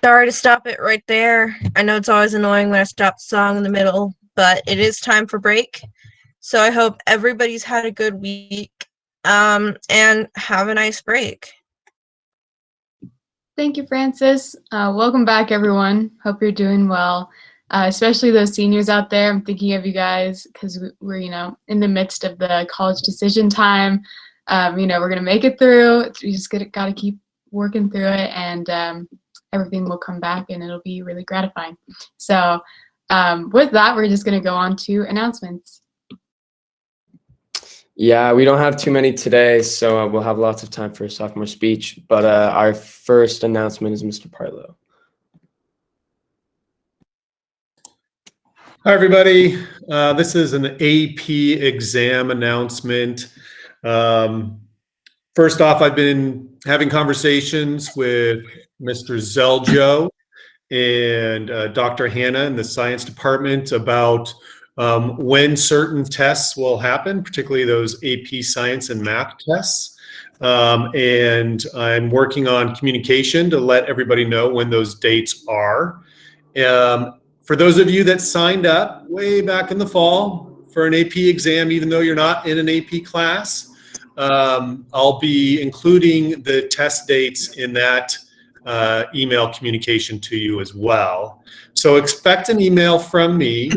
Sorry to stop it right there. I know it's always annoying when I stop the song in the middle, but it is time for break. So I hope everybody's had a good week, and have a nice break. Thank you, Francis. Welcome back, everyone. Hope you're doing well, especially those seniors out there. I'm thinking of you guys because we're, in the midst of the college decision time. We're going to make it through. We just got to keep working through it, and everything will come back, and it'll be really gratifying. So with that, we're just going to go on to announcements. Yeah, we don't have too many today, so we'll have lots of time for a sophomore speech. But our first announcement is Mr. Partlow. Hi, everybody. This is an AP exam announcement. First off, I've been having conversations with Mr. Zeljo and Dr. Hannah in the science department about when certain tests will happen, particularly those AP science and math tests. And I'm working on communication to let everybody know when those dates are. For those of you that signed up way back in the fall for an AP exam, even though you're not in an AP class, I'll be including the test dates in that email communication to you as well. So expect an email from me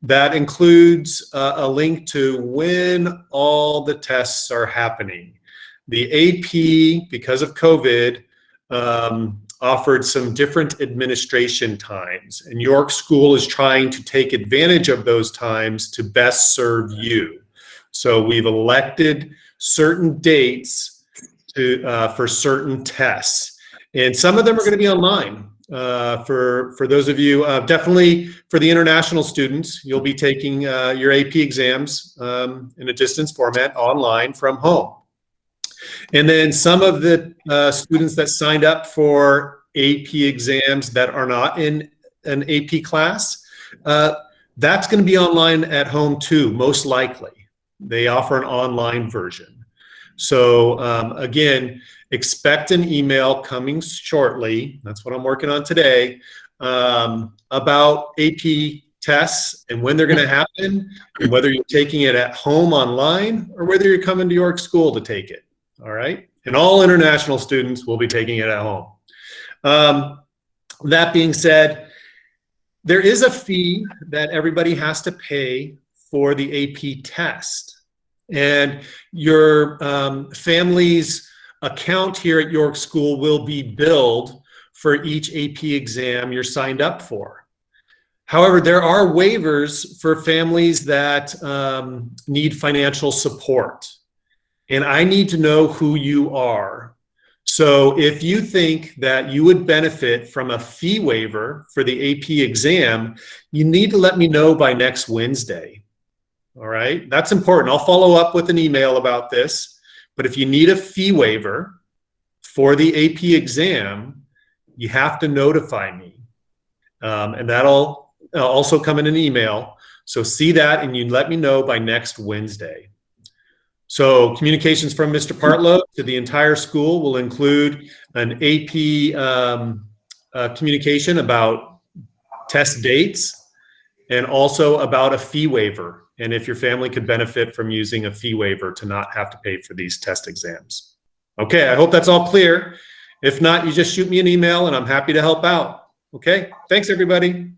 that includes a link to when all the tests are happening. The AP, because of COVID, offered some different administration times, and York School is trying to take advantage of those times to best serve you. So we've elected certain dates for certain tests, and some of them are going to be online. For those of you, definitely for the international students, you'll be taking your AP exams in a distance format online from home. And then some of the students that signed up for AP exams that are not in an AP class, that's going to be online at home too, most likely. They offer an online version. So again, expect an email coming shortly, that's what I'm working on today, about AP tests and when they're going to happen, and whether you're taking it at home online or whether you're coming to York School to take it. All right, and all international students will be taking it at home. That being said, there is a fee that everybody has to pay for the AP test, and your family's account here at York School will be billed for each AP exam you're signed up for. However, there are waivers for families that need financial support. And I need to know who you are. So if you think that you would benefit from a fee waiver for the AP exam, you need to let me know by next Wednesday. All right, that's important. I'll follow up with an email about this. But if you need a fee waiver for the AP exam, you have to notify me. And that'll also come in an email. So see that and you let me know by next Wednesday. So communications from Mr. Partlow to the entire school will include an AP communication about test dates and also about a fee waiver, and if your family could benefit from using a fee waiver to not have to pay for these test exams. Okay, I hope that's all clear. If not, you just shoot me an email and I'm happy to help out. Okay, thanks everybody.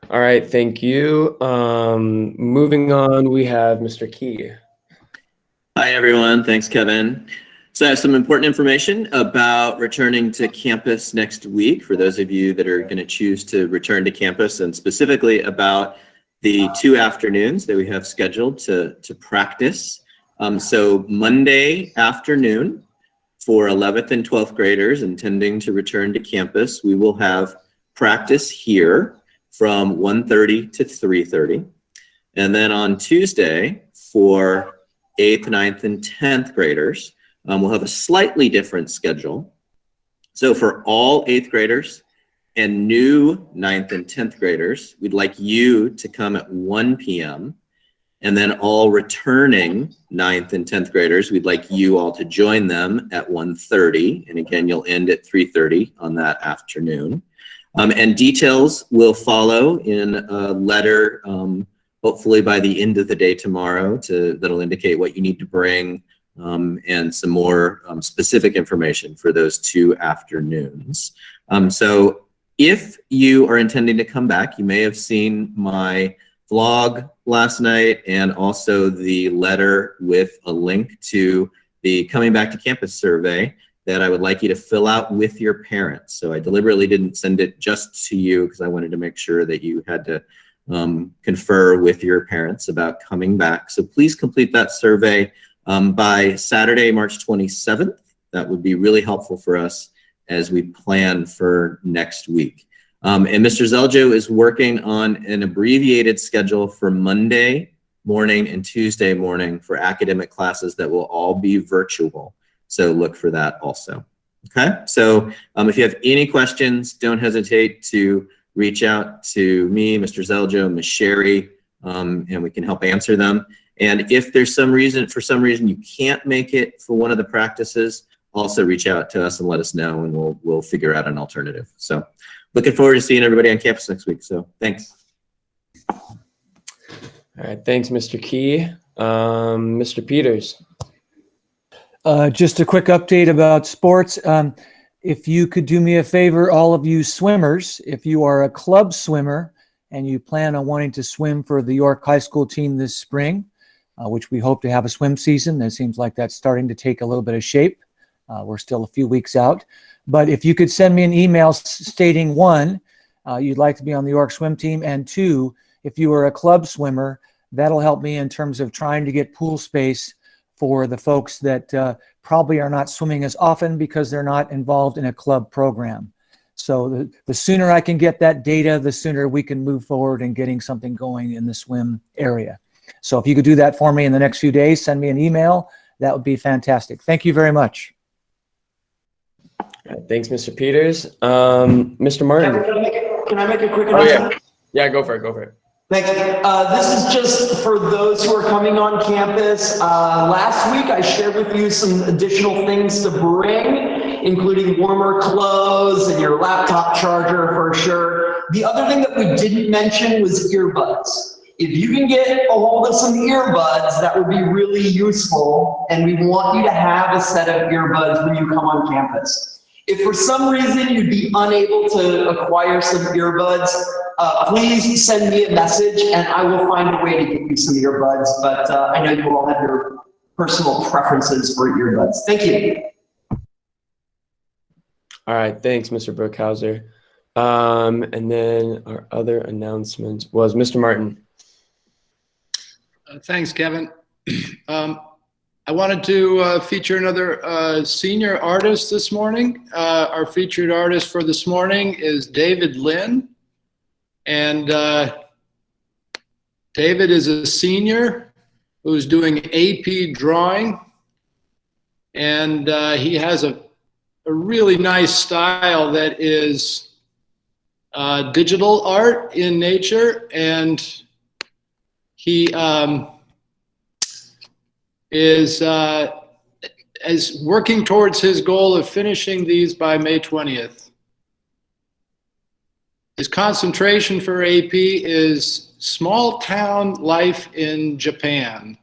All right, thank you. Moving on, we have Mr. Key. Hi, everyone. Thanks, Kevin. So I have some important information about returning to campus next week for those of you that are going to choose to return to campus, and specifically about the 2 afternoons that we have scheduled to practice. So Monday afternoon for 11th and 12th graders intending to return to campus, we will have practice here from 1:30 to 3:30. And then on Tuesday for 8th, 9th, and 10th graders, we'll have a slightly different schedule. So for all 8th graders and new 9th and 10th graders, we'd like you to come at 1 p.m. And then all returning 9th and 10th graders, we'd like you all to join them at 1:30. And again, you'll end at 3:30 on that afternoon. And details will follow in a letter, hopefully by the end of the day tomorrow, that'll indicate what you need to bring and some more specific information for those 2 afternoons. So if you are intending to come back, you may have seen my vlog last night and also the letter with a link to the Coming Back to Campus survey that I would like you to fill out with your parents. So I deliberately didn't send it just to you because I wanted to make sure that you had to confer with your parents about coming back. So please complete that survey by Saturday, March 27th. That would be really helpful for us as we plan for next week. And Mr. Zeljo is working on an abbreviated schedule for Monday morning and Tuesday morning for academic classes that will all be virtual. So look for that also. Okay, so if you have any questions, don't hesitate to reach out to me, Mr. Zeljo, Ms. Sherry, and we can help answer them. And if there's for some reason you can't make it for one of the practices, also reach out to us and let us know, and we'll figure out an alternative. So looking forward to seeing everybody on campus next week. So thanks. All right, thanks, Mr. Key. Mr. Peters. Just a quick update about sports. If you could do me a favor, all of you swimmers, if you are a club swimmer and you plan on wanting to swim for the York High School team this spring, which we hope to have a swim season, it seems like that's starting to take a little bit of shape. We're still a few weeks out. But if you could send me an email stating 1, you'd like to be on the York swim team, and 2, if you are a club swimmer, that'll help me in terms of trying to get pool space for the folks that probably are not swimming as often because they're not involved in a club program. So the sooner I can get that data, the sooner we can move forward in getting something going in the swim area. So if you could do that for me in the next few days, send me an email, that would be fantastic. Thank you very much. All right, thanks, Mr. Peters. Mr. Martin. Can I make a quick announcement? Yeah, go for it. Thanks. This is just for those who are coming on campus. Last week, I shared with you some additional things to bring, including warmer clothes and your laptop charger for sure. The other thing that we didn't mention was earbuds. If you can get a hold of some earbuds, that would be really useful, and we want you to have a set of earbuds when you come on campus. If for some reason you'd be unable to acquire some earbuds, please send me a message and I will find a way to get you some earbuds, but I know you all have your personal preferences for earbuds. Thank you. All right, thanks, Mr. Brookhauser. And then our other announcement was Mr. Martin. Thanks, Kevin. I wanted to feature another senior artist this morning. Our featured artist for this morning is David Lynn. And David is a senior who's doing AP drawing. And he has a really nice style that is digital art in nature. And he is working towards his goal of finishing these by May 20th. His concentration for AP is small town life in Japan.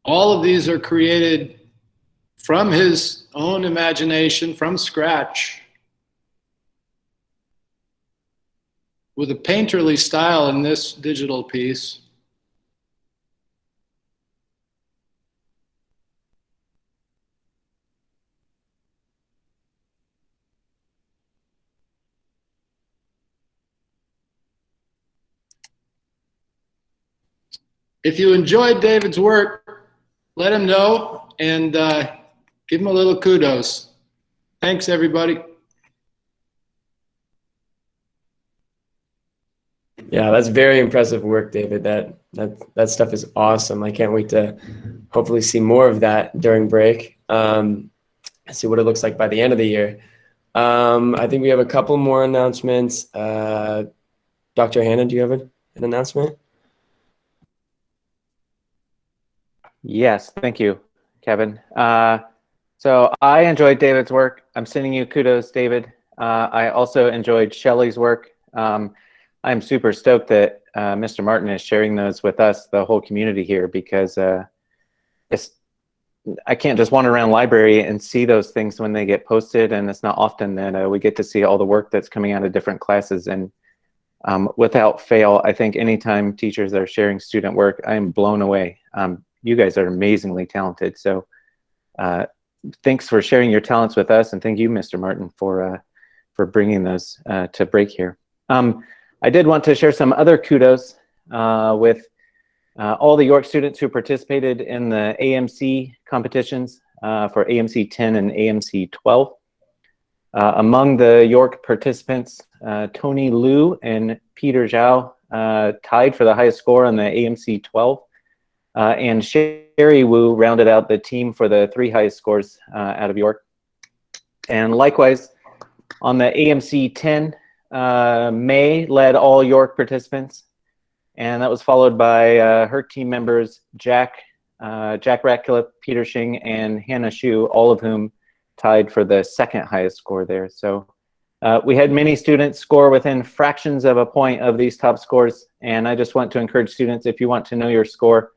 All of these are created from his own imagination, from scratch, with a painterly style in this digital piece. If you enjoyed David's work, let him know and give him a little kudos. Thanks, everybody. Yeah, that's very impressive work, David. That stuff is awesome. I can't wait to hopefully see more of that during break. See what it looks like by the end of the year. I think we have a couple more announcements. Dr. Hannah, do you have an announcement? Yes, thank you, Kevin. So I enjoyed David's work. I'm sending you kudos, David. I also enjoyed Shelley's work. I'm super stoked that Mr. Martin is sharing those with us, the whole community here, because I can't just wander around the library and see those things when they get posted, and it's not often that we get to see all the work that's coming out of different classes. And without fail, I think anytime teachers are sharing student work, I'm blown away. You guys are amazingly talented. So thanks for sharing your talents with us, and thank you, Mr. Martin, for bringing those to break here. I did want to share some other kudos with all the York students who participated in the AMC competitions for AMC 10 and AMC 12. Among the York participants, Tony Liu and Peter Zhao tied for the highest score on the AMC 12, and Sherry Wu rounded out the team for the 3 highest scores out of York. And likewise, on the AMC 10, May led all York participants, and that was followed by her team members Jack Ratcliffe, Peter Shing, and Hannah Shu, all of whom tied for the 2nd highest score there. So we had many students score within fractions of a point of these top scores, and I just want to encourage students, if you want to know your score,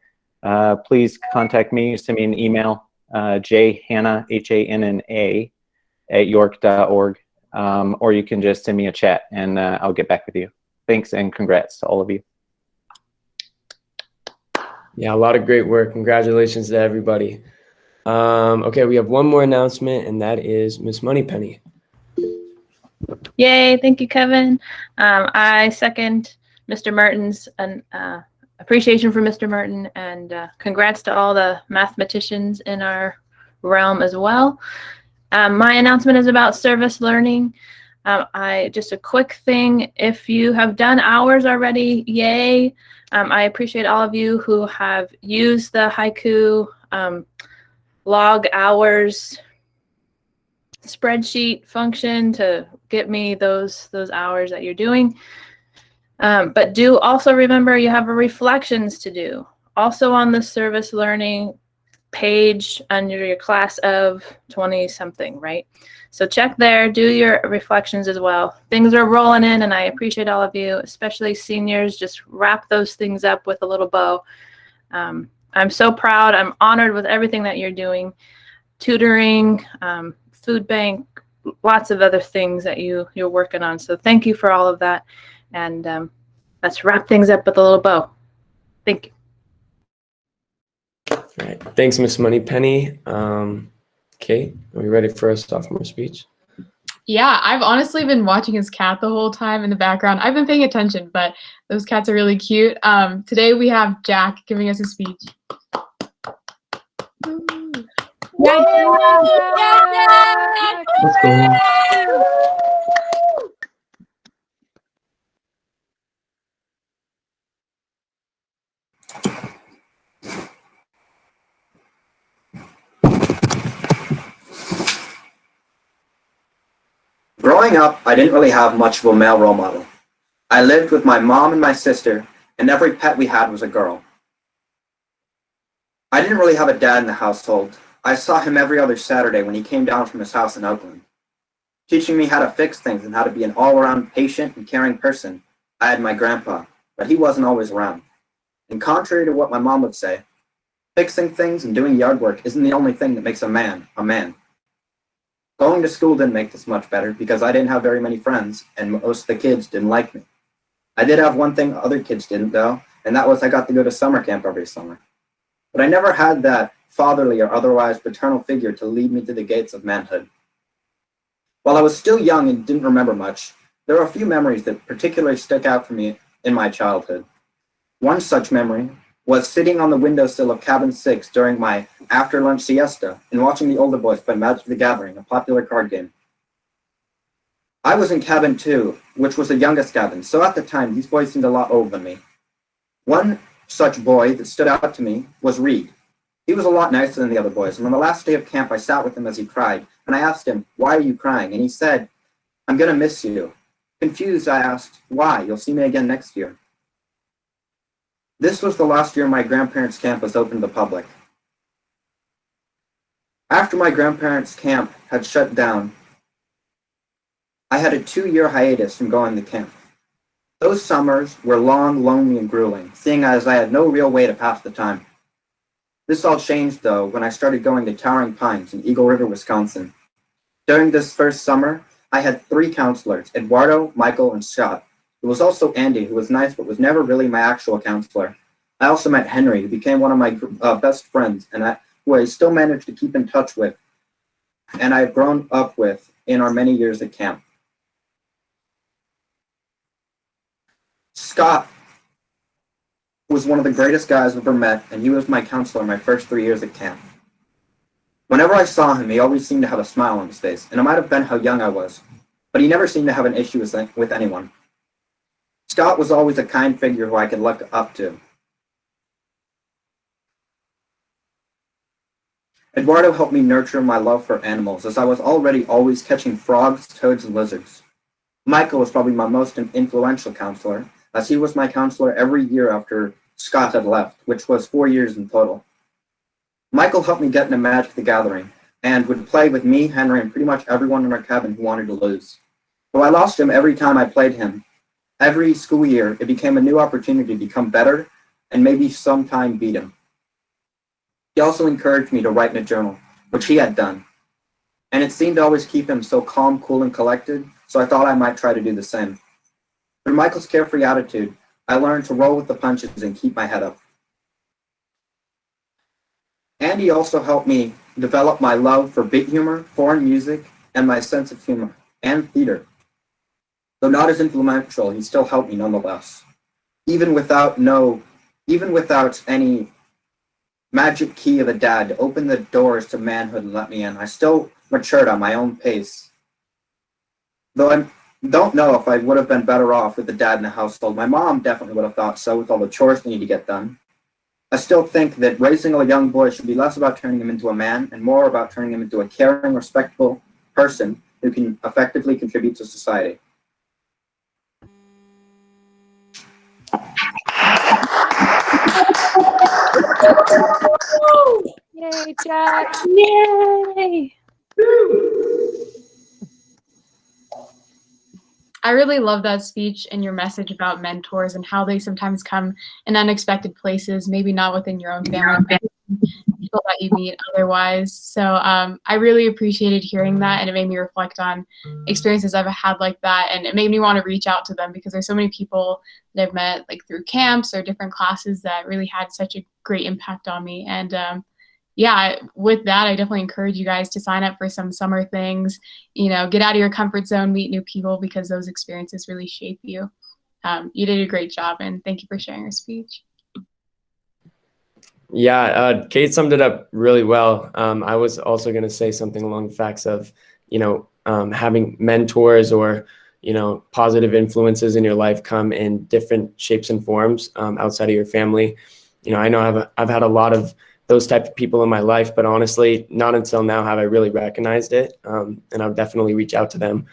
please contact me. Send me an email, jhanna, Hanna, @york.org, or you can just send me a chat and I'll get back with you. Thanks and congrats to all of you. Yeah, a lot of great work. Congratulations to everybody. Okay, we have one more announcement, and that is Miss Moneypenny. Yay, thank you, Kevin. I second Mr. Martin's appreciation for Mr. Martin, and congrats to all the mathematicians in our realm as well. My announcement is about service learning. Just a quick thing, if you have done hours already, yay. I appreciate all of you who have used the Haiku log hours spreadsheet function to get me those hours that you're doing. But do also remember you have reflections to do. Also on the service learning page under your class of 20-something, right? So check there, do your reflections as well. Things are rolling in, and I appreciate all of you, especially seniors. Just wrap those things up with a little bow. I'm so proud. I'm honored with everything that you're doing. Tutoring, food bank, lots of other things that you're working on. So thank you for all of that. And let's wrap things up with a little bow. Thank you. All right, thanks, Miss Moneypenny. Kate, are we ready for a sophomore speech? Yeah, I've honestly been watching his cat the whole time in the background. I've been paying attention, but those cats are really cute. Today we have Jack giving us a speech. Let's go. Growing up, I didn't really have much of a male role model. I lived with my mom and my sister, and every pet we had was a girl. I didn't really have a dad in the household. I saw him every other Saturday when he came down from his house in Oakland. Teaching me how to fix things and how to be an all-around patient and caring person, I had my grandpa, but he wasn't always around. And contrary to what my mom would say, fixing things and doing yard work isn't the only thing that makes a man a man. Going to school didn't make this much better because I didn't have very many friends, and most of the kids didn't like me. I did have one thing other kids didn't, though, and that was I got to go to summer camp every summer. But I never had that fatherly or otherwise paternal figure to lead me to the gates of manhood. While I was still young and didn't remember much, there are a few memories that particularly stuck out for me in my childhood. One such memory was sitting on the windowsill of Cabin 6 during my after-lunch siesta and watching the older boys play Magic the Gathering, a popular card game. I was in cabin 2, which was the youngest cabin, so at the time, these boys seemed a lot older than me. One such boy that stood out to me was Reed. He was a lot nicer than the other boys, and on the last day of camp, I sat with him as he cried, and I asked him, "Why are you crying?" And he said, "I'm going to miss you." Confused, I asked, "Why? You'll see me again next year." This was the last year my grandparents' camp was open to the public. After my grandparents' camp had shut down, I had a 2-year hiatus from going to camp. Those summers were long, lonely, and grueling, seeing as I had no real way to pass the time. This all changed, though, when I started going to Towering Pines in Eagle River, Wisconsin. During this first summer, I had 3 counselors, Eduardo, Michael, and Scott. There was also Andy, who was nice but was never really my actual counselor. I also met Henry, who became one of my best friends, and who I still managed to keep in touch with, and I've grown up with in our many years at camp. Scott was one of the greatest guys I've ever met, and he was my counselor my first 3 years at camp. Whenever I saw him, he always seemed to have a smile on his face, and it might have been how young I was, but he never seemed to have an issue with anyone. Scott was always a kind figure who I could look up to. Eduardo helped me nurture my love for animals, as I was already always catching frogs, toads, and lizards. Michael was probably my most influential counselor, as he was my counselor every year after Scott had left, which was 4 years in total. Michael helped me get into Magic the Gathering, and would play with me, Henry, and pretty much everyone in our cabin who wanted to lose. Though I lost him every time I played him, every school year it became a new opportunity to become better, and maybe sometime beat him. He also encouraged me to write in a journal, which he had done, and it seemed to always keep him so calm, cool, and collected, so I thought I might try to do the same. Through Michael's carefree attitude, I learned to roll with the punches and keep my head up. Andy also helped me develop my love for bit humor, foreign music, and my sense of humor, and theater. Though not as influential, he still helped me nonetheless. Even without any magic key of a dad to open the doors to manhood and let me in, I still matured on my own pace. Though I don't know if I would have been better off with a dad in the household. My mom definitely would have thought so, with all the chores that need to get done. I still think that raising a young boy should be less about turning him into a man and more about turning him into a caring, respectable person who can effectively contribute to society. Yay, Jack! Yay! I really love that speech and your message about mentors and how they sometimes come in unexpected places, maybe not within your own family, but people that you meet otherwise. So I really appreciated hearing that, and it made me reflect on experiences I've had like that, and it made me want to reach out to them because there's so many people that I've met like through camps or different classes that really had such a great impact on me. And yeah, with that, I definitely encourage you guys to sign up for some summer things, you know, get out of your comfort zone, meet new people, because those experiences really shape you. You did a great job, and thank you for sharing your speech. Yeah, Kate summed it up really well. I was also going to say something along the facts of, having mentors or, positive influences in your life come in different shapes and forms outside of your family. I know I've had a lot of those type of people in my life, but honestly, not until now have I really recognized it. And I'll definitely reach out to them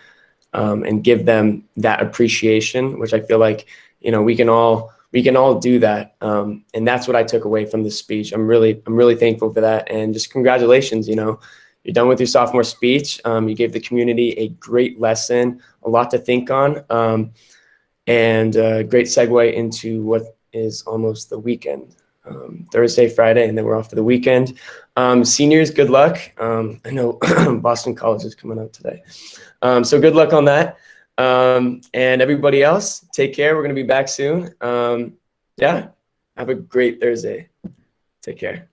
and give them that appreciation, which I feel like, we can all do that. And that's what I took away from this speech. I'm really thankful for that. And just congratulations, you're done with your sophomore speech. You gave the community a great lesson, a lot to think on, and a great segue into what is almost the weekend. Thursday, Friday, and then we're off to the weekend. Seniors, good luck. I know Boston College is coming out today. So good luck on that. And everybody else, take care. We're going to be back soon. Yeah, have a great Thursday. Take care.